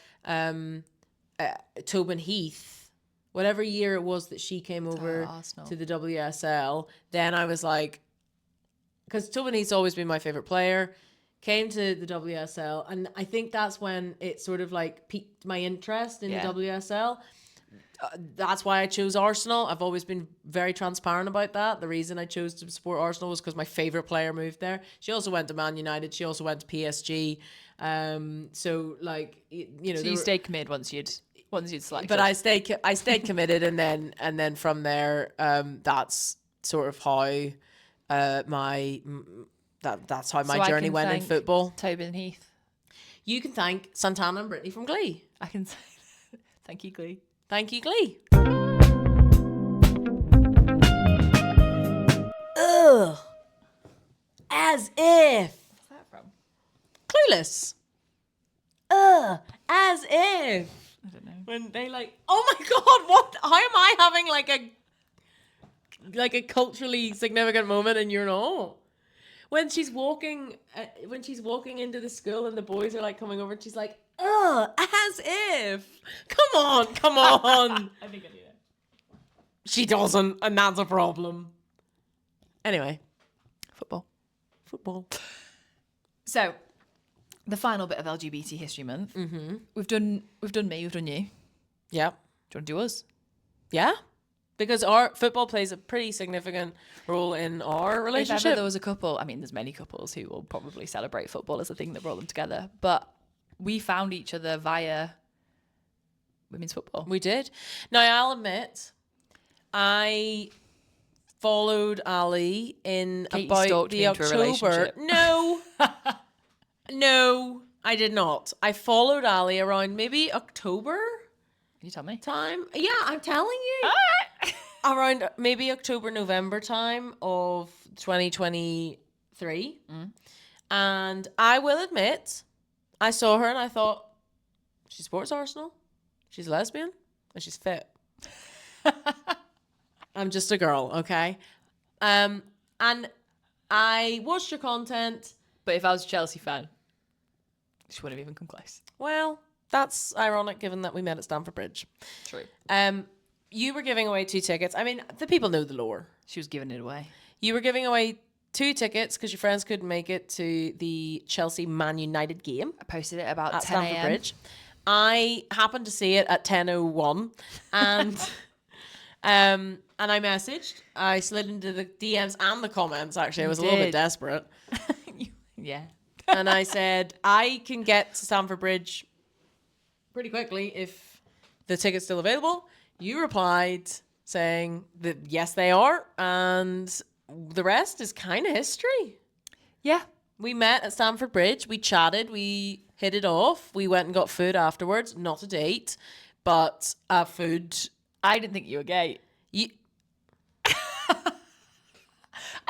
Tobin Heath, whatever year it was that she came over to the WSL, then I was like, because Tobin Heath's always been my favorite player, came to the WSL, and I think that's when it sort of like piqued my interest in the WSL. That's why I chose Arsenal. I've always been very transparent about that. The reason I chose to support Arsenal was because my favorite player moved there. She also went to Man United. She also went to PSG. So like, you know, so you stayed committed once you'd Once you'd selected. But I stayed committed, and then from there, that's sort of how that's how my journey went in football. Tobin and Heath. You can thank Santana and Brittany from Glee. I can say thank you, Glee. Thank you, Glee. Ugh. As if. What's that from? Clueless. Ugh. As if. I don't know. When they like, oh my God, what? How am I having like a culturally significant moment and you're not? When she's walking into the school and the boys are like coming over and she's like, ugh, as if. Come on. I think I do that. She doesn't, and that's a problem. Anyway, football. So, the final bit of LGBT History Month. Mm-hmm. We've done me. We've done you. Yeah. Do you want to do us? Yeah. Because our football plays a pretty significant role in our relationship. If ever there was a couple, I mean, there's many couples who will probably celebrate football as a thing that brought them together. But we found each other via women's football. We did. Now, I'll admit, I followed Ali in Katie about stalked the me into a October. relationship. No, I did not. I followed Ali around maybe October Can you tell me? time. Yeah, I'm telling you. Around maybe October, November time of 2023. And I will admit, I saw her and I thought, she supports Arsenal, she's lesbian, and she's fit. I'm just a girl, okay? And I watched your content. But if I was a Chelsea fan, she wouldn't have even come close. Well, that's ironic given that we met at Stamford Bridge. True. You were giving away 2 tickets. I mean, the people know the lore. She was giving it away. You were giving away 2 tickets because your friends couldn't make it to the Chelsea Man United game. I posted it about at 10 Stamford a.m. Bridge. I happened to see it at 10:01, and and I messaged. I slid into the DMs and the comments. Actually, I was a little bit desperate. Yeah. And I said, I can get to Stamford Bridge pretty quickly if the ticket's still available. You replied saying that yes, they are, and the rest is kind of history. Yeah. We met at Stamford Bridge. We chatted. We hit it off. We went and got food afterwards. Not a date, but food. I didn't think you were gay. You, I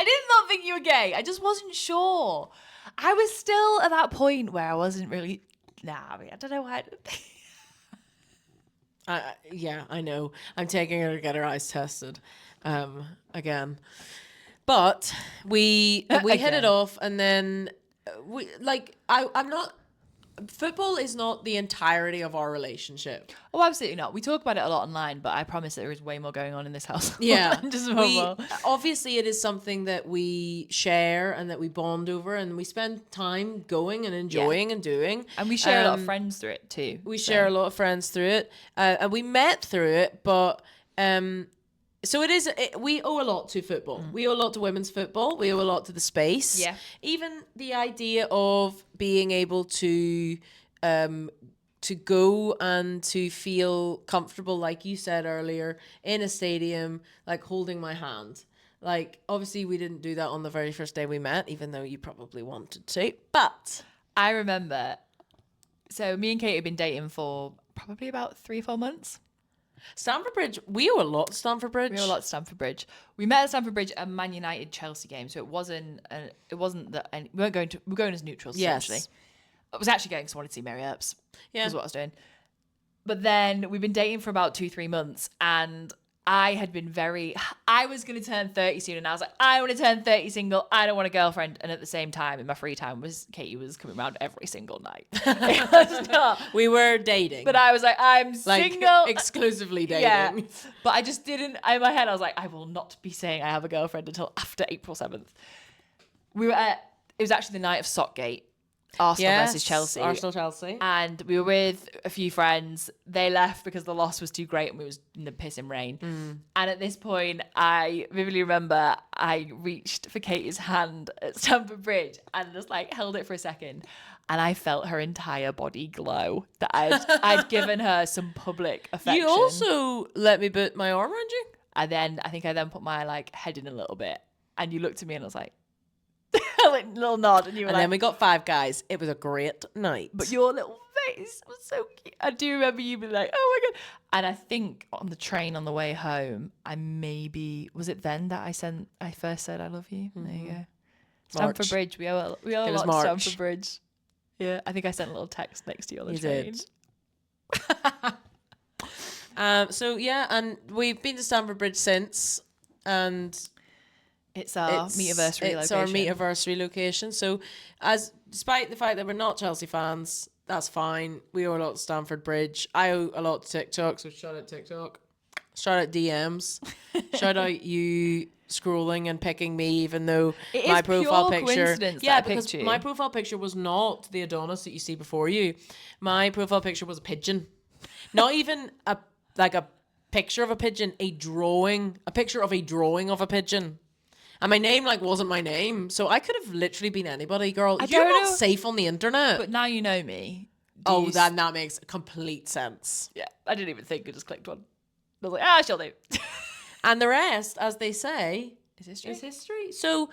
did not think you were gay. I just wasn't sure. I was still at that point where I wasn't really. I don't know why. I didn't think. yeah, I know. I'm taking her to get her eyes tested again. But we hit it off, and then I'm not. Football is not the entirety of our relationship. Oh, absolutely not. We talk about it a lot online, but I promise there is way more going on in this house. Yeah, just obviously it is something that we share and that we bond over, and we spend time going and enjoying and doing. And we share a lot of friends through it too. We share a lot of friends through it, and we met through it. But so it is. We owe a lot to football. We owe a lot to women's football. We owe a lot to the space. Yeah. Even the idea of being able to go and to feel comfortable, like you said earlier, in a stadium, like holding my hand. Like, obviously, we didn't do that on the very first day we met, even though you probably wanted to. But I remember. So me and Kate had been dating for probably about 3-4 months. Stamford Bridge, we owe a lot to Stamford Bridge. We owe a lot to Stamford Bridge. We met at Stamford Bridge at a Man United Chelsea game, so it wasn't that we weren't going to. We're going as neutrals essentially. I was actually going because I wanted to see Mary Earps. Yeah, was what I was doing. But then we've been dating for about 2-3 months, and I was going to turn 30 soon, and I was like, I want to turn 30 single. I don't want a girlfriend. And at the same time, in my free time, Katie was coming around every single night. It was not. We were dating. But I was like, I'm single. Exclusively dating. Yeah. But I just didn't, in my head, I was like, I will not be saying I have a girlfriend until after April 7th. It was actually the night of Sockgate. Arsenal versus Chelsea. Arsenal-Chelsea. And we were with a few friends. They left because the loss was too great and we was in the pissing rain. And at this point, I vividly remember I reached for Katie's hand at Stamford Bridge and just like held it for a second. And I felt her entire body glow that I'd given her some public affection. You also let me put my arm around you. And then I think I then put my like head in a little bit. And you looked at me and I was like, like little nod, and you were And like, then we got 5 guys. It was a great night. but your little face was so cute. I do remember you being like, oh my god. And I think on the train on the way home, was it then that I first said I love you? There you go. Stamford Bridge. We owe a lot to Stamford Bridge. Yeah, I think I sent a little text next to you on the train. Did. So yeah, and we've been to Stamford Bridge since, and It's our meet-anniversary location. It's our meet-anniversary location. So, despite the fact that we're not Chelsea fans, that's fine. We owe a lot to Stamford Bridge. I owe a lot to TikTok, so shout out TikTok. Shout out DMs. Shout out you scrolling and picking me, even though my profile picture. Yeah, because my profile picture was not the Adonis that you see before you. My profile picture was a pigeon. Not even a picture of a pigeon, a picture of a drawing of a pigeon. And my name wasn't my name. So I could have literally been anybody, girl. You're not safe on the internet. But now you know me. That makes complete sense. Yeah, I didn't even think. I just clicked one. I was like, she'll do. And the rest, as they say, is history. So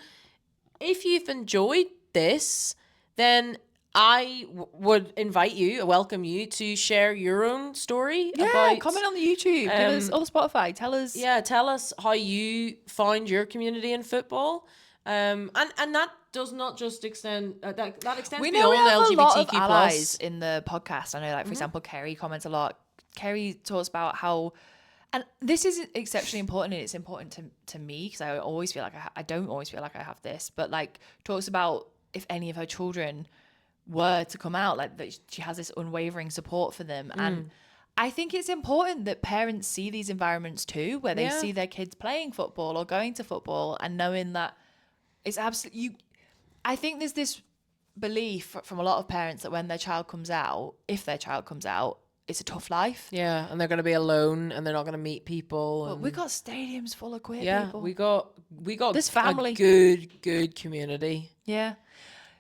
if you've enjoyed this, then I would welcome you to share your own story. Yeah, comment on the YouTube. Give us, or Spotify. Tell us. Yeah, tell us how you found your community in football. And that does not just extend, that extends we beyond know we have LGBTQ+. a lot of allies in the podcast. I know, like, for example, Kerry comments a lot. Kerry talks about how, and this is exceptionally important, and it's important to me because I always feel like I don't always feel like I have this, but like talks about if any of her children were to come out, like that she has this unwavering support for them. And I think it's important that parents see these environments too, where they see their kids playing football or going to football and knowing that it's absolutely, I think there's this belief from a lot of parents that when their child comes out, if their child comes out, it's a tough life. Yeah, and they're going to be alone and they're not going to meet people. But we got stadiums full of queer people. We got this family. A good community. Yeah.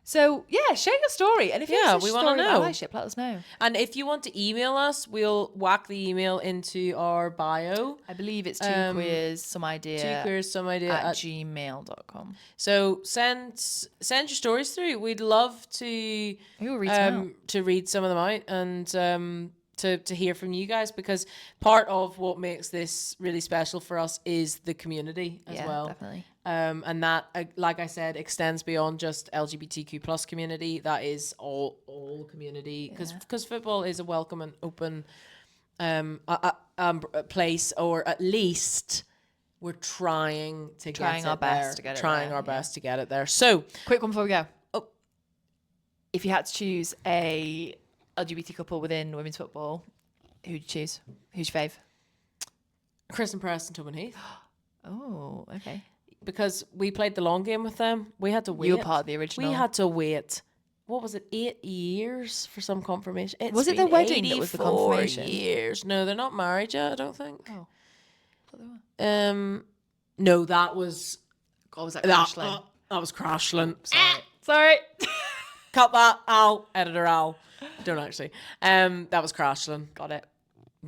So, yeah, share your story. And if you have a story about allyship, let us know. And if you want to email us, we'll whack the email into our bio. I believe it's two queers, some idea at gmail.com. So send your stories through. We'd love to read some of them out and to hear from you guys, because part of what makes this really special for us is the community as well. Definitely. And that, like I said, extends beyond just LGBTQ plus community. That is all community, because football is a welcome and open place, or at least we're trying our best to get it there. So, quick one before we go. If you had to choose a LGBT couple within women's football, who'd you choose? Who's your fave? Kristen Press and Tobin Heath. Oh, okay. Because we played the long game with them. We had to wait. You were part of the original. We had to wait. What was it? 8 years for some confirmation. Was it the wedding that was the confirmation? Years. No, they're not married yet, I don't think. Oh. I thought they were. No, that was... God, was that Crashland? That was Crashland. Sorry. Cut that, Al. Editor Al. Don't actually. That was Crashland. Got it.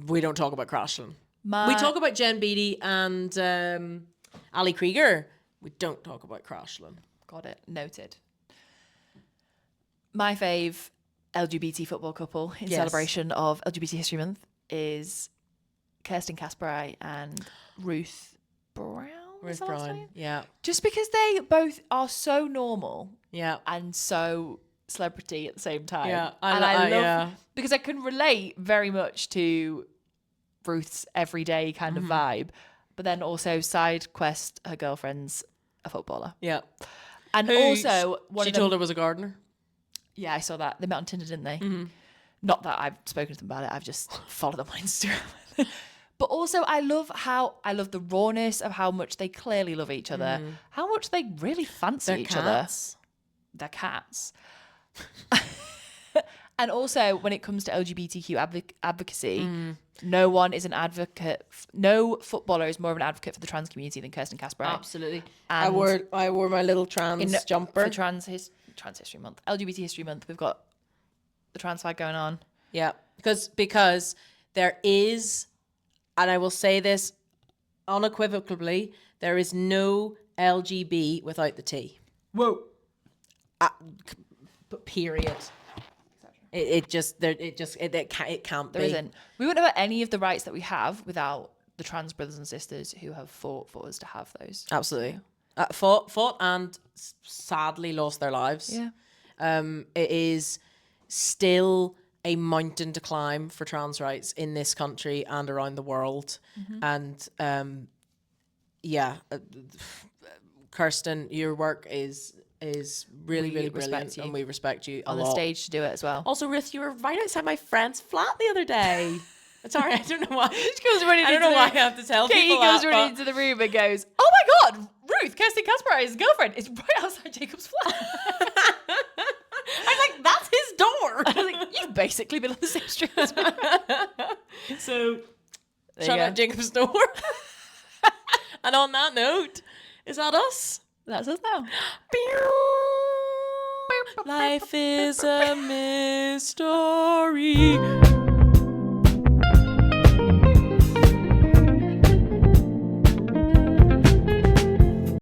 We don't talk about Crashland. We talk about Jen Beattie and Ali Krieger. We don't talk about Crashland. Got it. Noted. My fave LGBT football couple in celebration of LGBT History Month is Kirsten Kasperai and Ruth Brown. Ruth Brown, yeah. Just because they both are so normal, and so celebrity at the same time. Yeah, I love because I can relate very much to Ruth's everyday kind of vibe, but then also side quest, her girlfriend's a footballer. Yeah, and also she told her was a gardener. Yeah, I saw that. They met on Tinder, didn't they? Mm-hmm. Not that I've spoken to them about it. I've just followed them on Instagram. But also, I love the rawness of how much they clearly love each other, how much they really fancy each other. Their cats. And also, when it comes to LGBTQ advocacy, no one is an advocate. No footballer is more of an advocate for the trans community than Kirsten Kasper. Absolutely. And I wore my little trans jumper for Trans History Month, LGBT History Month. We've got the trans flag going on. Yeah, because there is, and I will say this unequivocally, there is no LGB without the T. Whoa. Period. It can't be. There isn't. We wouldn't have any of the rights that we have without the trans brothers and sisters who have fought for us to have those. Absolutely. Fought and sadly lost their lives. Yeah. It is still a mountain to climb for trans rights in this country and around the world. And Kirsten, your work is really, really brilliant, and we respect you a lot. On the stage to do it as well. Also, Ruth, you were right outside my friend's flat the other day. Sorry, I don't know why. She goes running I don't know why I have to tell Katie people goes that, running into the room and goes, "Oh my God, Ruth, Kirsten Kasper's girlfriend is right outside Jacob's flat." I was like, that's his door. I was like, you've basically been on the same street as well. So, There shout you out go. Jacob's door. And on that note, is that us? That's us now. Life is a mystery.